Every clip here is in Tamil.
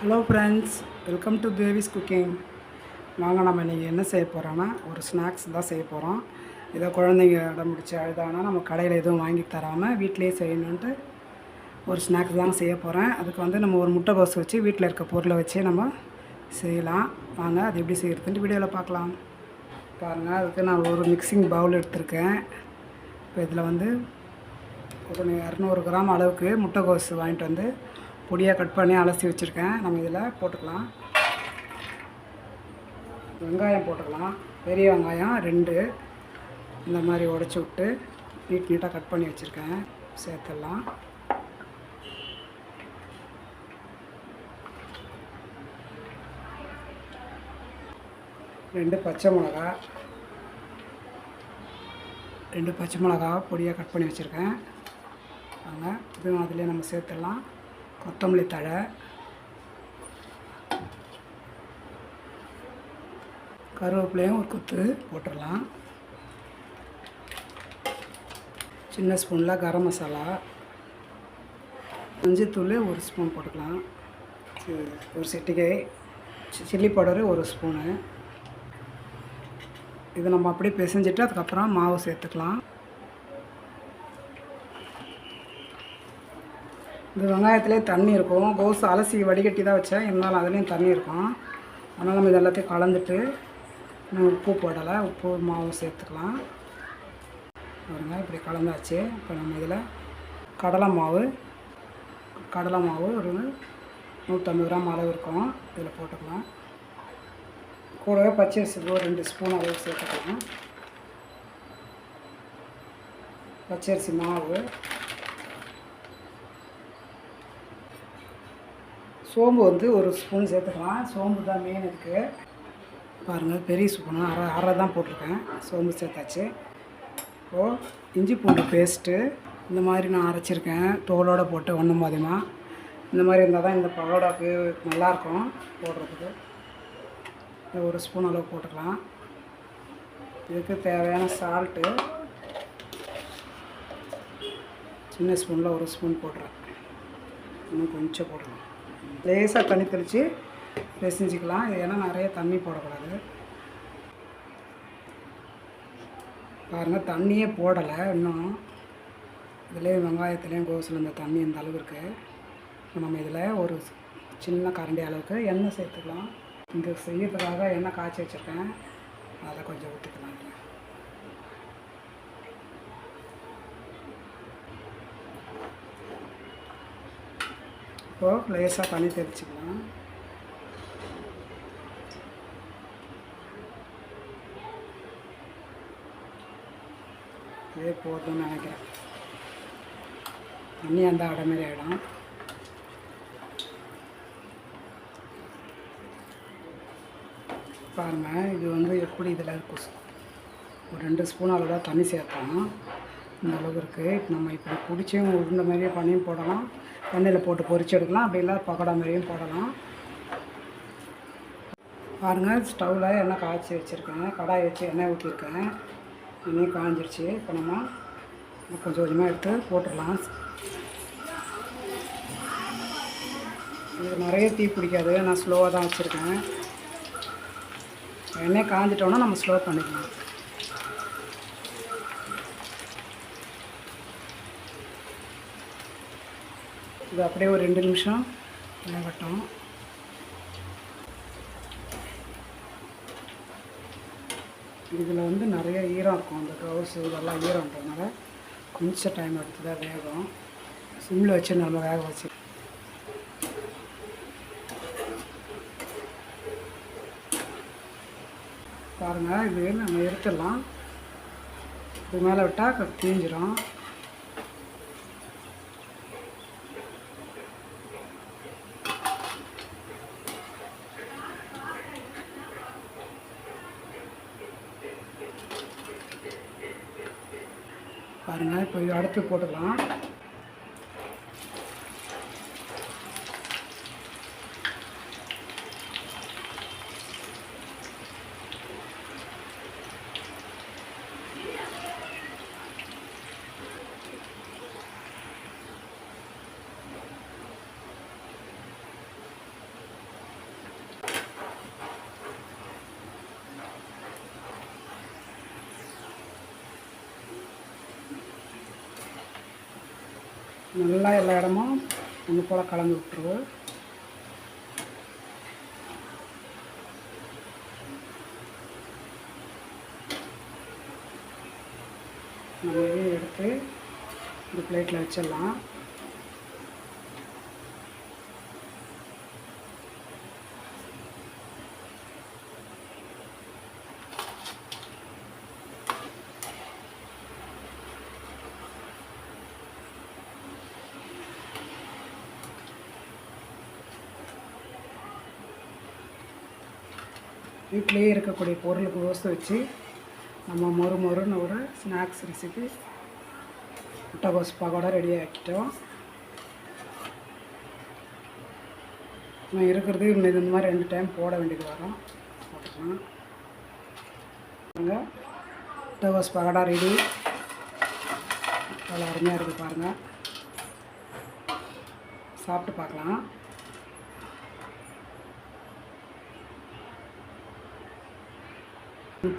Hello friends, welcome to babies cooking. வாங்க நம்ம இன்றைக்கி என்ன செய்ய போகிறோன்னா ஒரு ஸ்நாக்ஸ் தான் செய்ய போகிறோம். ஏதோ குழந்தைங்க அடம் பிடிச்சி அழுதாங்கன்னா நம்ம கடையில் எதுவும் வாங்கி தராமல் வீட்டிலேயே செய்யணுன்ட்டு ஒரு ஸ்நாக்ஸ் தான் செய்ய போகிறேன். அதுக்கு நம்ம ஒரு முட்டைக்கோஸ் வச்சு வீட்டில் இருக்க பொருளை வச்சு நம்ம செய்யலாம். வாங்க அது எப்படி செய்கிறதுன்ட்டு வீடியோவில் பார்க்கலாம். பாருங்கள், அதுக்கு நான் ஒரு மிக்சிங் பவுல் எடுத்திருக்கேன். இப்போ இதில் ஒரு 200 கிராம் அளவுக்கு முட்டைக்கோஸ் வாங்கிட்டு வந்து பொடியாக கட் பண்ணி அலசி வச்சுருக்கேன். நம்ம இதில் போட்டுக்கலாம். வெங்காயம் போட்டுக்கலாம். பெரிய வெங்காயம் 2 இந்த மாதிரி உடச்சி விட்டு நீட்டாக கட் பண்ணி வச்சுருக்கேன். சேர்த்துடலாம். ரெண்டு பச்சை மிளகா பொடியாக கட் பண்ணி வச்சுருக்கேன். வாங்க இதுவும் அதிலே நம்ம சேர்த்துடலாம். கொத்தமல்லி தழை, கருவேப்பிலையும் ஒரு கொத்து போட்டுடலாம். சின்ன ஸ்பூனில் கரம் மசாலா, மஞ்சத்தூள் 1 ஸ்பூன் போட்டுக்கலாம். ஒரு சிட்டிகை சில்லி பவுடரு 1 ஸ்பூனு. இது நம்ம அப்படியே பிசைஞ்சிட்டு அதுக்கப்புறம் மாவு சேர்த்துக்கலாம். இந்த வெங்காயத்துலேயே தண்ணி இருக்கும். கோஸ் அலசி வடிகட்டி தான் வச்சேன், இருந்தாலும் அதுலேயும் தண்ணி இருக்கும். அதனால் நம்ம இது எல்லாத்தையும் கலந்துட்டு இன்னும் உப்பு போடலை, உப்பு மாவும் சேர்த்துக்கலாம். பாருங்க, இப்படி கலந்தாச்சு. இப்போ நம்ம இதில் கடலை மாவு ஒரு 150 கிராம் அளவு இருக்கும், இதில் போட்டுக்கலாம். கூடவே பச்சரிசி ஒரு 2 ஸ்பூன் அளவு சேர்த்துக்கலாம். பச்சரிசி மாவு, சோம்பு 1 ஸ்பூன் சேர்த்துக்கலாம். சோம்பு தான் மெயின் இருக்குது. பாருங்கள், பெரிய ஸ்பூனு அரை தான் போட்டிருக்கேன். சோம்பு சேர்த்தாச்சு. இப்போது இஞ்சி பூண்டு பேஸ்ட்டு இந்த மாதிரி நான் அரைச்சிருக்கேன், தோலோடு போட்டு ஒன்றும் பாதியமாக. இந்த மாதிரி இருந்தால் தான் இந்த பரோடாவுக்கு நல்லாயிருக்கும் போடுறதுக்கு. 1 ஸ்பூன் அளவு போட்டுக்கலாம். இதுக்கு தேவையான சால்ட்டு சின்ன ஸ்பூனில் 1 ஸ்பூன் போடுறேன். இன்னும் கொஞ்சம் போடலாம். லேசாக தண்ணி தெளித்து பிசைஞ்சிக்கலாம். ஏன்னா நிறைய தண்ணி போடக்கூடாது. பாருங்கள், தண்ணியே போடலை இன்னும். இதுலேயும் வெங்காயத்துலேயும் கோஸில் இந்த தண்ணி இந்த அளவு இருக்குது. இப்போ நம்ம இதில் ஒரு சின்ன கரண்டி அளவுக்கு எண்ணெய் சேர்த்துக்கலாம். இந்த செய்யறதுக்காக எண்ணெய் காய்ச்சி வச்சுருக்கேன், அதை கொஞ்சம் ஊற்றிக்கலாம். இப்போது லேசாக தண்ணி தெளிச்சிக்கலாம். இதே போதும்னு நினைக்கிறேன். தண்ணி அந்த அடமாரி ஆகிடும். பாருங்கள், இது எப்படி இதில் ஒரு 2 ஸ்பூன் அளவு தான் தண்ணி சேர்த்தோம். இந்த அளவு இருக்குது. நம்ம இப்படி பிடிச்சும் உருண்டை மாதிரியே பண்ணியும் போடலாம், எண்ணெயில் போட்டு பொரிச்சு எடுக்கலாம். அப்படி இல்லை பக்கோடா மாதிரியும் போடலாம். பாருங்கள், ஸ்டவ்வில் எண்ணெய் காய்ச்சி வச்சுருக்கேன். கடாய் வச்சு எண்ணெய் ஊற்றிருக்கேன். எண்ணெய் காய்ஞ்சிருச்சு. இப்போ நம்ம கொஞ்சம் கொஞ்சமாக எடுத்து போட்டுடலாம். இது நிறைய தீ பிடிக்காது, நான் ஸ்லோவாக தான் வச்சுருக்கேன். எண்ணெய் காய்ஞ்சிட்டோன்னா நம்ம ஸ்லோ பண்ணிக்கலாம். இது அப்படியே ஒரு 2 நிமிஷம் வேகட்டும். இதில் நிறைய ஈரம் இருக்கும். அந்த க்ளவுஸ் இதெல்லாம் ஈரம்ன்றதுனால கொஞ்சம் டைம் எடுத்து தான் வேகும். சிம்மில் வச்சு நம்ம வேக வச்சு பாருங்கள். இது நம்ம எடுத்துடலாம். இது மேலே விட்டால் தீஞ்சிரும். பாருங்கள், இப்போ இது அடுத்து போட்டுக்கலாம். நல்லா எல்லா இடமும் ஒன்று போல் கலந்து விட்டுருவோம். நம்ம இதையும் எடுத்து இந்த பிளேட்டில் வச்சிடலாம். வீட்டிலேயே இருக்கக்கூடிய பொருளுக்கு யோசித்து வச்சு நம்ம மொறுன்னு ஒரு ஸ்நாக்ஸ் ரெசிபி முட்டைகோஸ் பக்கோடா ரெடி ஆக்கிட்டோம். நான் இருக்கிறது இந்த மாதிரி 2 டைம் போட வேண்டியது வரும். போட்டுக்கலாம். பாருங்கள், முட்டைகோஸ் பக்கோடா ரெடி. அவ்வளோ அருமையாக இருக்குது பாருங்கள். சாப்பிட்டு பார்க்கலாம்.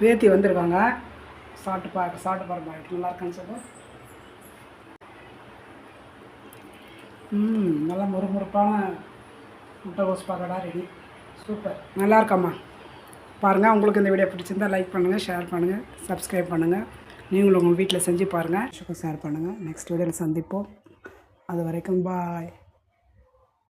பேத்தி வந்திருக்காங்க. சாப்பிட்டு பாருங்க. நல்லா இருக்கான்னு சொல்லு. நல்லா முறுமுறுப்பான முட்டைகோஸ் பக்கோடா ரெடி. சூப்பர், நல்லா இருக்காம்மா. பாருங்கள், உங்களுக்கு இந்த வீடியோ பிடிச்சிருந்தா லைக் பண்ணுங்கள், ஷேர் பண்ணுங்கள், சப்ஸ்கிரைப் பண்ணுங்கள். நீங்களும் உங்கள் வீட்டில் செஞ்சு பாருங்கள், ஷேர் பண்ணுங்கள். நெக்ஸ்ட் வீடியோவில் சந்திப்போம். அது வரைக்கும் பாய்.